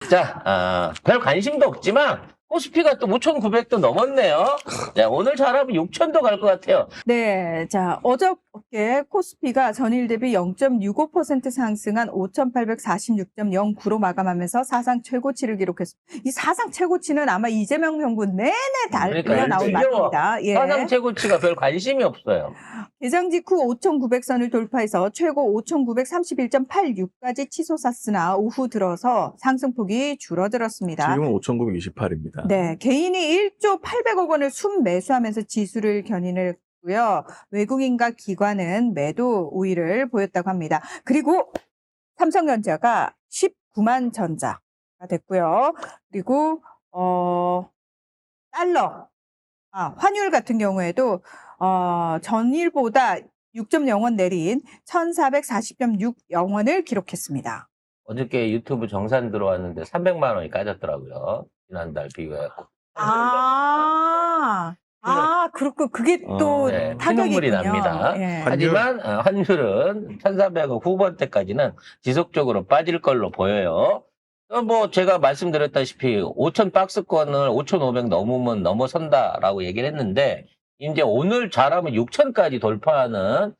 자, 별 관심도 없지만 코스피가 또 5,900도 넘었네요. 자, 오늘 잘하면 6,000도 갈 것 같아요. 네, 자, 어저께 코스피가 전일 대비 0.65% 상승한 5,846.09로 마감하면서 사상 최고치를 기록했습니다. 이 사상 최고치는 아마 이재명 정부 내내 달려 나온 지겨워. 말입니다. 예. 사상 최고치가 별 관심이 없어요. 개장 직후 5,900선을 돌파해서 최고 5,931.86까지 치솟았으나 오후 들어서 상승폭이 줄어들었습니다. 지금은 5,928입니다. 네, 개인이 1조 800억 원을 순매수하면서 지수를 견인했고요. 외국인과 기관은 매도 우위를 보였다고 합니다. 그리고 삼성전자가 19만 전자가 됐고요. 그리고 환율 같은 경우에도 전일보다 6.0원 내린 1,440.60원을 기록했습니다. 어저께 유튜브 정산 들어왔는데 300만 원이 까졌더라고요. 지난달 비교해갖고. 그렇고 그게 또 네, 타격이군요. 피눈물이 납니다. 예. 하지만 환율은 1,400억 후반대까지는 지속적으로 빠질 걸로 보여요. 뭐 제가 말씀드렸다시피 5,000 박스권을 5,500 넘으면 넘어선다라고 얘기를 했는데 이제 오늘 잘하면 6,000까지 돌파하는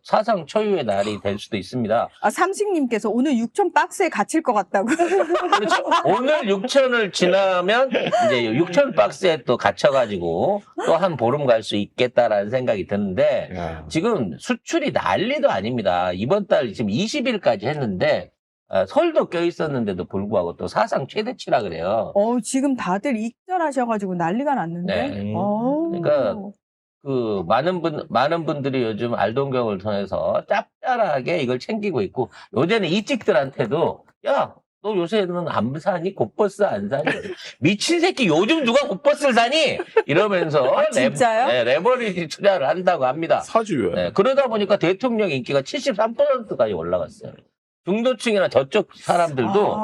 사상 초유의 날이 될 수도 있습니다. 삼식님께서 오늘 6,000 박스에 갇힐 것 같다고. 그렇죠. 오늘 6,000을 지나면 이제 6,000 박스에 또 갇혀가지고 또 한 보름 갈 수 있겠다라는 생각이 드는데 야. 지금 수출이 난리도 아닙니다. 이번 달 지금 20일까지 했는데 설도 껴있었는데도 불구하고 또 사상 최대치라 그래요. 지금 다들 익절하셔가지고 난리가 났는데. 네. 어우. 그러니까 많은 분들이 요즘 알동경을 통해서 짭짤하게 이걸 챙기고 있고, 요새는 이찍들한테도, 야, 너 요새는 안 사니? 곧버스 안 사니? 미친 새끼 요즘 누가 곧버스를 사니? 이러면서 진짜요? 레버리지 투자를 한다고 합니다. 사주요. 네, 그러다 보니까 대통령 인기가 73%까지 올라갔어요. 중도층이나 저쪽 사람들도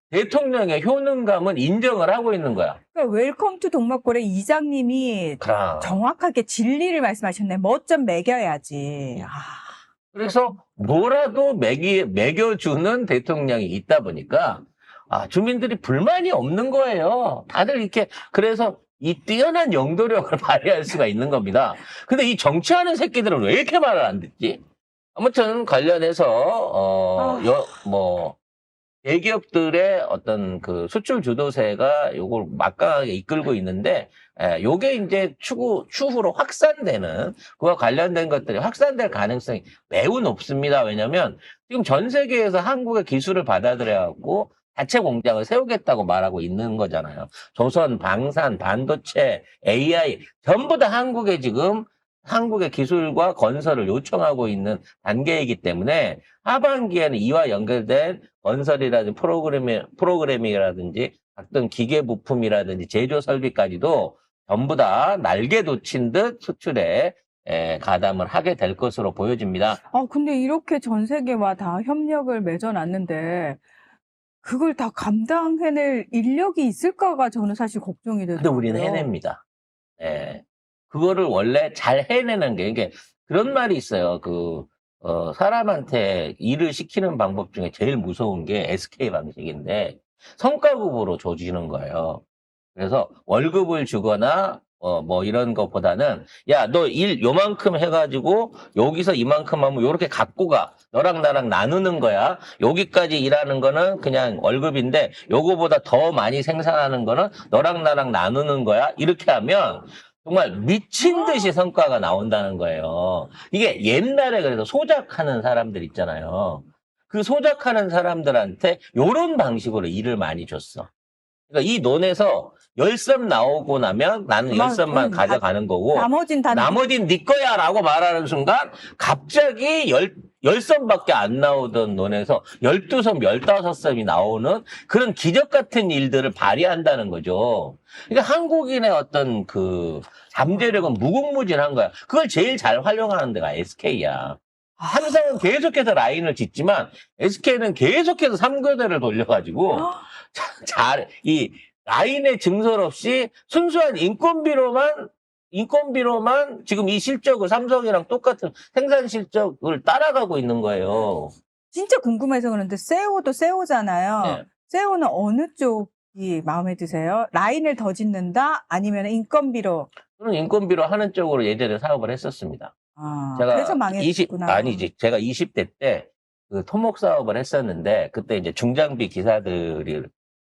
대통령의 효능감은 인정을 하고 있는 거야. 그러니까 웰컴 투 동막골의 이장님이 그럼. 정확하게 진리를 말씀하셨네. 뭐 좀 매겨야지. 그래서 뭐라도 매겨주는 대통령이 있다 보니까 주민들이 불만이 없는 거예요. 다들 이렇게 그래서 이 뛰어난 영도력을 발휘할 수가 있는 겁니다. 근데 이 정치하는 새끼들은 왜 이렇게 말을 안 듣지? 아무튼 관련해서 대기업들의 어떤 그 수출 주도세가 요걸 막강하게 이끌고 있는데, 요게 이제 추후로 확산되는, 그와 관련된 것들이 확산될 가능성이 매우 높습니다. 왜냐면 지금 전 세계에서 한국의 기술을 받아들여갖고 자체 공장을 세우겠다고 말하고 있는 거잖아요. 조선, 방산, 반도체, AI, 전부 다 한국의 기술과 건설을 요청하고 있는 단계이기 때문에 하반기에는 이와 연결된 건설이라든지 프로그래밍이라든지 어떤 기계 부품이라든지 제조 설비까지도 전부 다 날개 돋친 듯 수출에 가담을 하게 될 것으로 보여집니다. 근데 이렇게 전 세계와 다 협력을 맺어놨는데 그걸 다 감당해낼 인력이 있을까가 저는 사실 걱정이 되더라고요. 근데 우리는 해냅니다. 그거를 원래 잘 해내는 게, 이게 그런 말이 있어요. 사람한테 일을 시키는 방법 중에 제일 무서운 게 SK 방식인데, 성과급으로 줘주는 거예요. 그래서 월급을 주거나, 이런 것보다는, 야, 너 일 요만큼 해가지고, 여기서 이만큼 하면 요렇게 갖고 가. 너랑 나랑 나누는 거야. 여기까지 일하는 거는 그냥 월급인데, 요거보다 더 많이 생산하는 거는 너랑 나랑 나누는 거야. 이렇게 하면, 정말 미친 듯이 성과가 나온다는 거예요. 이게 옛날에 그래서 소작하는 사람들 있잖아요. 그 소작하는 사람들한테 이런 방식으로 일을 많이 줬어. 그러니까 이 논에서 10선 나오고 나면 나는 10선만 가져가는 거고 나머진 네 거야 라고 말하는 순간 갑자기 10선밖에 안 나오던 논에서 12선, 15선이 나오는 그런 기적 같은 일들을 발휘한다는 거죠. 그러니까 한국인의 어떤 잠재력은 무궁무진한 거야. 그걸 제일 잘 활용하는 데가 SK야. 삼성은 계속해서 라인을 짓지만 SK는 계속해서 3교대를 돌려가지고 이 라인의 증설 없이 순수한 인건비로만 지금 이 실적을 삼성이랑 똑같은 생산 실적을 따라가고 있는 거예요. 진짜 궁금해서 그런데 세오도 세오잖아요. 네. 세호는 어느 쪽이 마음에 드세요? 라인을 더 짓는다? 아니면 인건비로? 저는 인건비로 하는 쪽으로 예전에 사업을 했었습니다. 그래서 제가 망했구나. 아니지. 제가 20대 때 그 토목 사업을 했었는데, 그때 이제 중장비 기사들이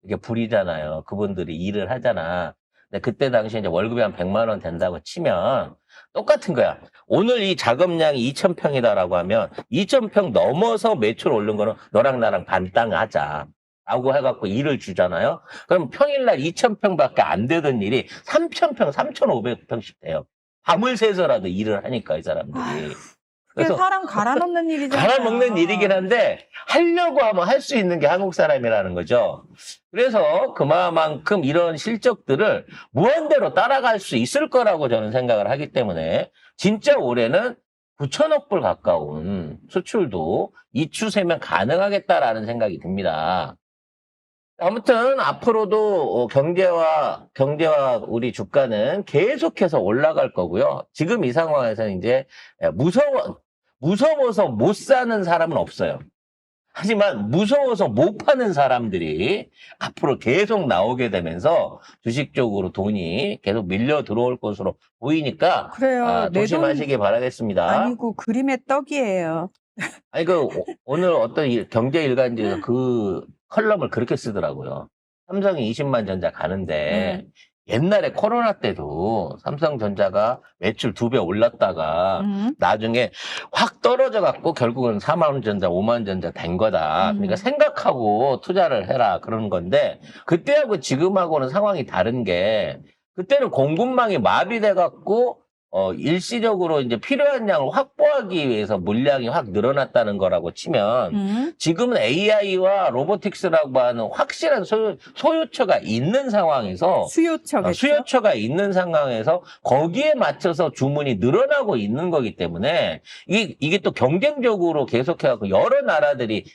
이렇게 부리잖아요. 그분들이 일을 하잖아. 근데 그때 당시에 이제 월급이 한 100만 원 된다고 치면 똑같은 거야. 오늘 이 작업량이 2,000평이다라고 하면 2,000평 넘어서 매출 오른 거는 너랑 나랑 반땅하자. 라고 해갖고 일을 주잖아요. 그럼 평일날 2,000평밖에 안 되던 일이 3,000평, 3,500평씩 돼요. 밤을 새서라도 일을 하니까, 이 사람들이. 그게 그래서 사람 갈아넣는 일이잖아요. 갈아먹는 일이긴 한데, 하려고 하면 할 수 있는 게 한국 사람이라는 거죠. 그래서 그만큼 이런 실적들을 무한대로 따라갈 수 있을 거라고 저는 생각을 하기 때문에, 진짜 올해는 9천억 불 가까운 수출도 이 추세면 가능하겠다라는 생각이 듭니다. 아무튼 앞으로도 경제와 우리 주가는 계속해서 올라갈 거고요. 지금 이 상황에서는 이제 무서워서 못 사는 사람은 없어요. 하지만 무서워서 못 파는 사람들이 앞으로 계속 나오게 되면서 주식 쪽으로 돈이 계속 밀려 들어올 것으로 보이니까 그래요. 내 돈 조심하시기 바라겠습니다. 아니고 그림의 떡이에요. 아니 오늘 어떤 경제 일간지에서 그 컬럼을 그렇게 쓰더라고요. 삼성이 20만 전자 가는데 옛날에 코로나 때도 삼성전자가 매출 2배 올랐다가 나중에 확 떨어져 갖고 결국은 4만 전자, 5만 전자 된 거다. 그러니까 생각하고 투자를 해라 그러는 건데, 그때하고 지금하고는 상황이 다른 게, 그때는 공급망이 마비돼 갖고 일시적으로 이제 필요한 양을 확보하기 위해서 물량이 확 늘어났다는 거라고 치면, 지금은 AI와 로보틱스라고 하는 확실한 소요처가 있는 상황에서, 수요처겠죠. 수요처가 있는 상황에서 거기에 맞춰서 주문이 늘어나고 있는 거기 때문에, 이게 또 경쟁적으로 계속해갖고 여러 나라들이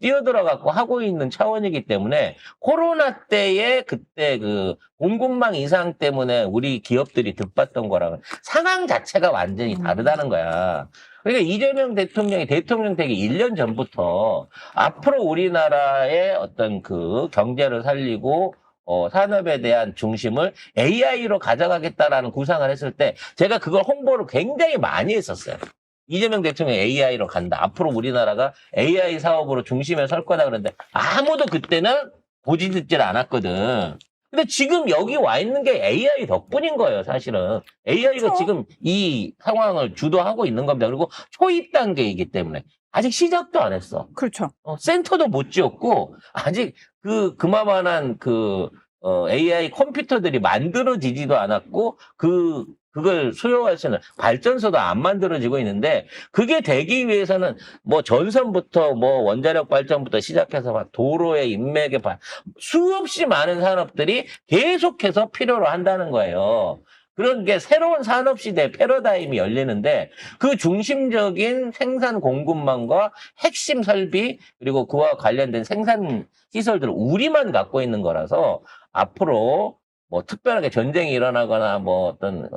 뛰어들어갖고 하고 있는 차원이기 때문에, 코로나 때에 그때 그 공급망 이상 때문에 우리 기업들이 득봤던 거랑은 상황 자체가 완전히 다르다는 거야. 그러니까 이재명 대통령이 대통령 되기 1년 전부터 앞으로 우리나라의 어떤 그 경제를 살리고 산업에 대한 중심을 AI로 가져가겠다라는 구상을 했을 때, 제가 그걸 홍보를 굉장히 많이 했었어요. 이재명 대통령이 AI로 간다. 앞으로 우리나라가 AI 사업으로 중심에 설 거다 그러는데 아무도 그때는 보지 듣질 않았거든. 근데 지금 여기 와 있는 게 AI 덕분인 거예요, 사실은. AI가 그렇죠. 지금 이 상황을 주도하고 있는 겁니다. 그리고 초입 단계이기 때문에 아직 시작도 안 했어. 그렇죠. 센터도 못 지었고 아직 그만한 AI 컴퓨터들이 만들어지지도 않았고 그걸 수요할 수 있는 발전소도 안 만들어지고 있는데, 그게 되기 위해서는 뭐 전선부터 뭐 원자력 발전부터 시작해서 막 도로의 인맥에 수없이 많은 산업들이 계속해서 필요로 한다는 거예요. 그런 게 새로운 산업시대 패러다임이 열리는데, 그 중심적인 생산 공급망과 핵심 설비, 그리고 그와 관련된 생산 시설들을 우리만 갖고 있는 거라서, 앞으로 뭐 특별하게 전쟁이 일어나거나 뭐 어떤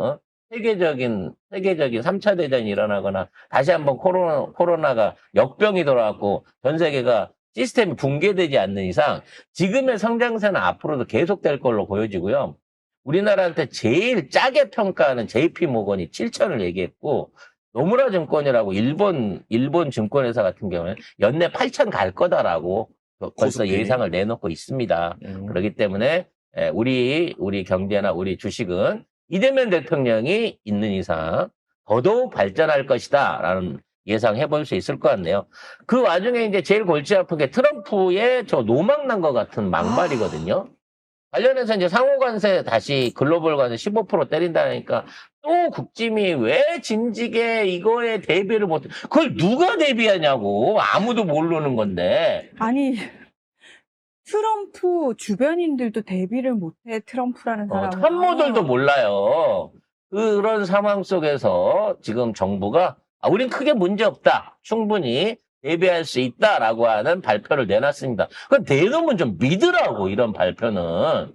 세계적인 3차 대전이 일어나거나 다시 한번 코로나가 역병이 돌아왔고 전 세계가 시스템이 붕괴되지 않는 이상 지금의 성장세는 앞으로도 계속될 걸로 보여지고요. 우리나라한테 제일 짜게 평가하는 JP모건이 7천을 얘기했고, 노무라 증권이라고 일본 증권회사 같은 경우는 연내 8천 갈 거다라고 벌써 코스피. 예상을 내놓고 있습니다. 그렇기 때문에 우리 경제나 우리 주식은 이재명 대통령이 있는 이상 더더욱 발전할 것이다라는 예상해 볼 수 있을 것 같네요. 그 와중에 이제 제일 골치 아픈 게 트럼프의 저 노망 난 것 같은 막말이거든요. 관련해서 이제 상호관세 다시 글로벌 관세 15% 때린다니까 또 국짐이 왜 진지게 이거에 대비를 못해. 그걸 누가 대비하냐고. 아무도 모르는 건데. 아니, 트럼프 주변인들도 대비를 못해, 트럼프라는 사람은. 참모들도 몰라요. 그런 상황 속에서 지금 정부가 우린 크게 문제 없다. 충분히 대비할 수 있다라고 하는 발표를 내놨습니다. 그럼 내놓으면 좀 믿으라고, 이런 발표는.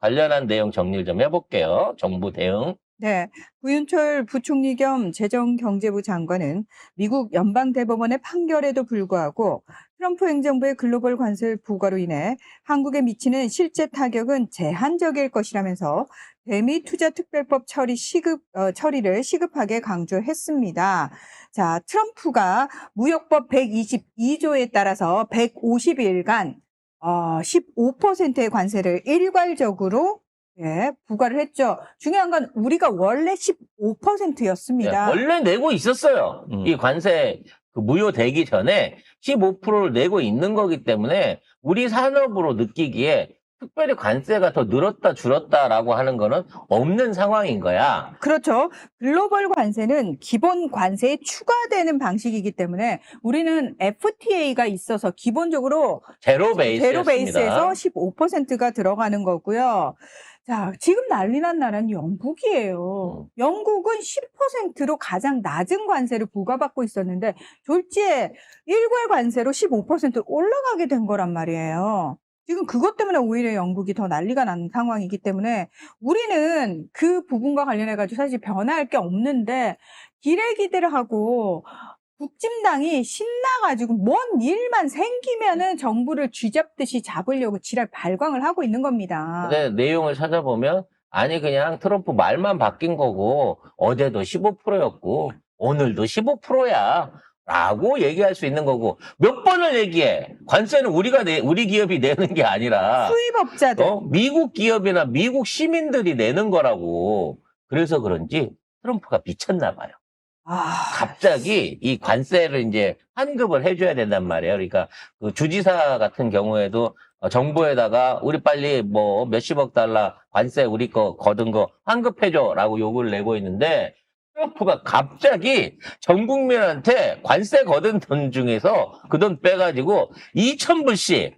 관련한 내용 정리를 좀 해볼게요. 정부 대응 네, 구윤철 부총리 겸 재정경제부 장관은 미국 연방대법원의 판결에도 불구하고 트럼프 행정부의 글로벌 관세 부과로 인해 한국에 미치는 실제 타격은 제한적일 것이라면서 대미 투자 특별법 처리를 시급하게 강조했습니다. 자, 트럼프가 무역법 122조에 따라서 150일간 15%의 관세를 일괄적으로 부과를 했죠. 중요한 건 우리가 원래 15%였습니다. 원래 내고 있었어요. 이 관세 그 무효되기 전에 15%를 내고 있는 거기 때문에 우리 산업으로 느끼기에 특별히 관세가 더 늘었다 줄었다라고 하는 거는 없는 상황인 거야. 그렇죠. 글로벌 관세는 기본 관세에 추가되는 방식이기 때문에 우리는 FTA가 있어서 기본적으로 제로 베이스였습니다. 제로 베이스에서 15%가 들어가는 거고요. 자, 지금 난리 난 나라는 영국이에요. 영국은 10%로 가장 낮은 관세를 부과받고 있었는데 졸지에 일괄 관세로 15% 올라가게 된 거란 말이에요. 지금 그것 때문에 오히려 영국이 더 난리가 난 상황이기 때문에 우리는 그 부분과 관련해가지고 사실 변화할 게 없는데 기레기들을 하고 국진당이 신나가지고 뭔 일만 생기면은 정부를 쥐잡듯이 잡으려고 지랄 발광을 하고 있는 겁니다. 근데 내용을 찾아보면 아니 그냥 트럼프 말만 바뀐 거고 어제도 15%였고 오늘도 15%야. 라고 얘기할 수 있는 거고 몇 번을 얘기해. 관세는 우리 기업이 내는 게 아니라 수입업자들. 미국 기업이나 미국 시민들이 내는 거라고. 그래서 그런지 트럼프가 미쳤나 봐요. 갑자기 이 관세를 이제 환급을 해줘야 된단 말이에요. 그러니까 그 주지사 같은 경우에도 정부에다가 우리 빨리 뭐 몇십억 달러 관세 우리 거 거둔 거 환급해줘라고 요구를 내고 있는데 트럼프가 갑자기 전 국민한테 관세 거둔 돈 중에서 그 돈 빼가지고 2,000불씩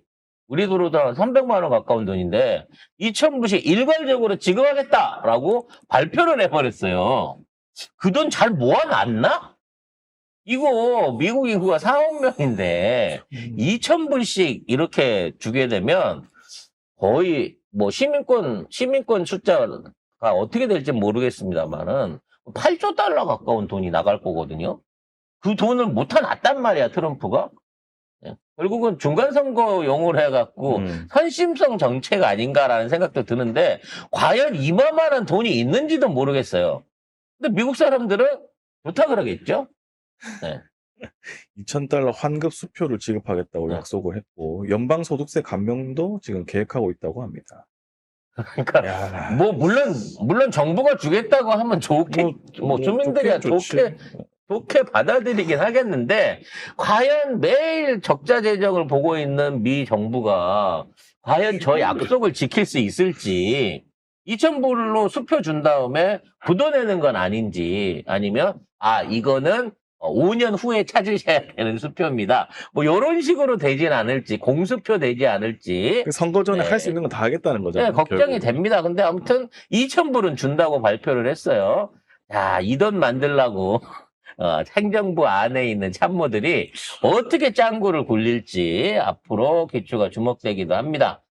우리 돈으로 300만 원 가까운 돈인데 2,000불씩 일괄적으로 지급하겠다라고 발표를 해버렸어요. 그 돈 잘 모아놨나? 이거 미국 인구가 4억 명인데 2,000불씩 이렇게 주게 되면 거의 뭐 시민권 숫자가 어떻게 될지 모르겠습니다만은 8조 달러 가까운 돈이 나갈 거거든요. 그 돈을 못해놨단 말이야, 트럼프가. 결국은 중간선거용으로 해갖고 선심성 정책 아닌가라는 생각도 드는데 과연 이만한 돈이 있는지도 모르겠어요. 근데 미국 사람들은 좋다 그러겠죠? 네. 2,000달러 환급 수표를 지급하겠다고 네. 약속을 했고 연방소득세 감면도 지금 계획하고 있다고 합니다. 그러니까 야. 뭐 물론 정부가 주겠다고 하면 좋게 뭐 주민들이야 좋게 받아들이긴 하겠는데 과연 매일 적자 재정을 보고 있는 미 정부가 과연 저 약속을 지킬 수 있을지 2,000불로 수표 준 다음에 굳어내는 건 아닌지 아니면 이거는 5년 후에 찾으셔야 되는 수표입니다. 뭐 이런 식으로 되진 않을지 공수표 되지 않을지 선거 전에 네. 할 수 있는 건 다 하겠다는 거죠. 네, 걱정이 결국은. 됩니다. 근데 아무튼 2,000불은 준다고 발표를 했어요. 자, 이 돈 만들라고 행정부 안에 있는 참모들이 어떻게 짱구를 굴릴지 앞으로 기초가 주목되기도 합니다.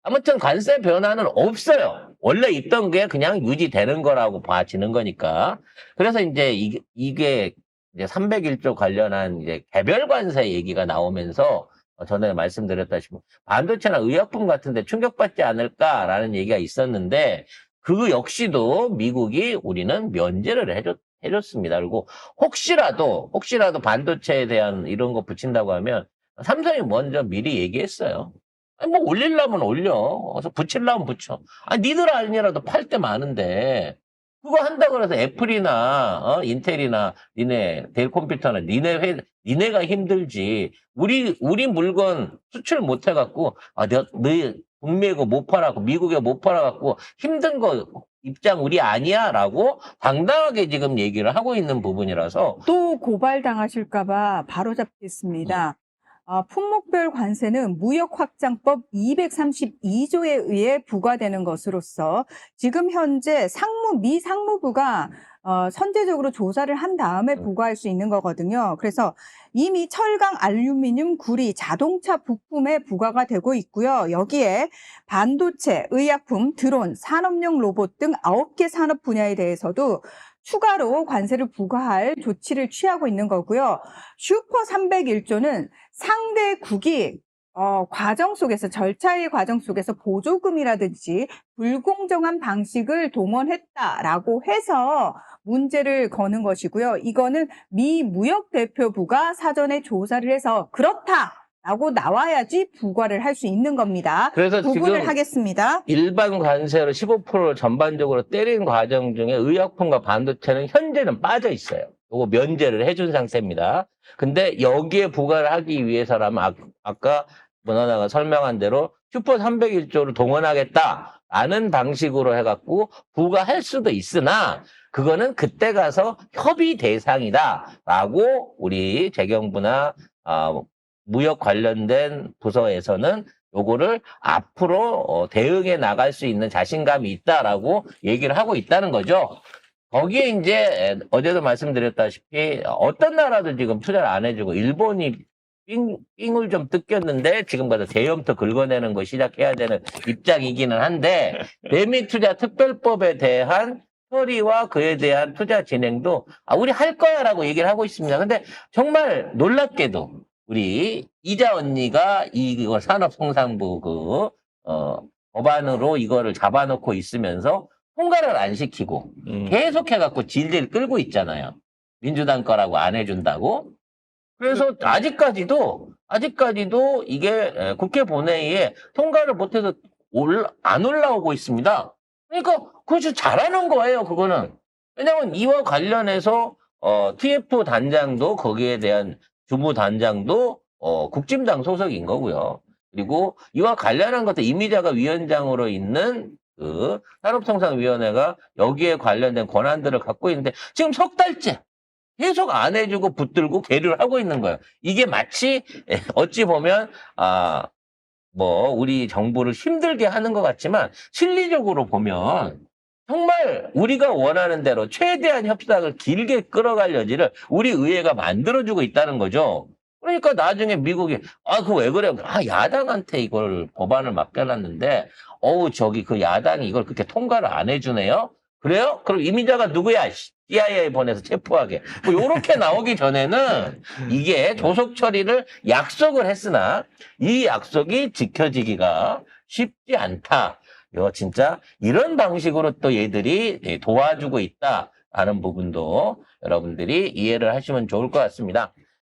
아무튼 관세 변화는 없어요. 원래 있던 게 그냥 유지되는 거라고 봐지는 거니까. 그래서 이제 이게 이제 301조 관련한 이제 개별 관세 얘기가 나오면서 전에 말씀드렸다시피 반도체나 의약품 같은 데 충격받지 않을까라는 얘기가 있었는데 그 역시도 미국이 우리는 면제를 해줬습니다. 그리고 혹시라도 반도체에 대한 이런 거 붙인다고 하면 삼성이 먼저 미리 얘기했어요. 뭐 올리려면 올려. 그래서 붙이려면 붙여. 니들 아니라도 팔 때 많은데 그거 한다 그래서 애플이나 인텔이나 델 컴퓨터나 니네가 힘들지. 우리 물건 수출 못 해갖고 너희 북미에 못 팔아갖고 미국에 못 팔아갖고 힘든 거 입장 우리 아니야라고 당당하게 지금 얘기를 하고 있는 부분이라서 또 고발당하실까봐 바로잡겠습니다. 품목별 관세는 무역확장법 232조에 의해 부과되는 것으로서 지금 현재 미 상무부가 선제적으로 조사를 한 다음에 부과할 수 있는 거거든요. 그래서 이미 철강, 알루미늄, 구리, 자동차 부품에 부과가 되고 있고요. 여기에 반도체, 의약품, 드론, 산업용 로봇 등 9개 산업 분야에 대해서도 추가로 관세를 부과할 조치를 취하고 있는 거고요. 슈퍼 301조는 상대국이 과정 속에서, 절차의 과정 속에서 보조금이라든지 불공정한 방식을 동원했다라고 해서 문제를 거는 것이고요. 이거는 미 무역대표부가 사전에 조사를 해서 그렇다라고 나와야지 부과를 할 수 있는 겁니다. 그래서 구분을 지금 하겠습니다. 일반 관세로 15%를 전반적으로 때린 과정 중에 의약품과 반도체는 현재는 빠져 있어요. 요거 면제를 해준 상태입니다. 근데 여기에 부과를 하기 위해서라면 아까 문화다가 설명한 대로 슈퍼 301조를 동원하겠다라는 방식으로 해갖고 부과할 수도 있으나 그거는 그때 가서 협의 대상이다라고 우리 재경부나 무역 관련된 부서에서는 요거를 앞으로 대응해 나갈 수 있는 자신감이 있다라고 얘기를 하고 있다는 거죠. 거기에 이제 어제도 말씀드렸다시피 어떤 나라도 지금 투자를 안 해주고 일본이 삥을 좀 뜯겼는데 지금 가서 대염터 긁어내는 거 시작해야 되는 입장이기는 한데 대미투자특별법에 대한 처리와 그에 대한 투자 진행도 우리 할 거야라고 얘기를 하고 있습니다. 근데 정말 놀랍게도 우리 이자 언니가 이거 산업통상부 법안으로 이거를 잡아놓고 있으면서 통과를 안 시키고 계속해갖고 질질 끌고 있잖아요. 민주당 거라고 안 해준다고. 그래서 아직까지도 이게 국회 본회의에 통과를 못해서 안 올라오고 있습니다. 그러니까 그거 잘하는 거예요, 그거는. 왜냐면 이와 관련해서 TF 단장도 거기에 대한 주무 단장도 국진당 소속인 거고요. 그리고 이와 관련한 것도 이미자가 위원장으로 있는 그 산업통상위원회가 여기에 관련된 권한들을 갖고 있는데 지금 석 달째 계속 안 해주고 붙들고 계류를 하고 있는 거예요. 이게 마치 어찌 보면 우리 정부를 힘들게 하는 것 같지만 실리적으로 보면 정말 우리가 원하는 대로 최대한 협상을 길게 끌어갈 여지를 우리 의회가 만들어주고 있다는 거죠. 그러니까 나중에 미국이 그거 왜 그래? 야당한테 이걸 법안을 맡겨놨는데 저기 그 야당이 이걸 그렇게 통과를 안 해주네요? 그래요? 그럼 이미자가 누구야? CIA 보내서 체포하게. 요렇게 나오기 전에는 이게 조속 처리를 약속을 했으나 이 약속이 지켜지기가 쉽지 않다. 이거 진짜 이런 방식으로 또 얘들이 도와주고 있다라는 부분도 여러분들이 이해를 하시면 좋을 것 같습니다.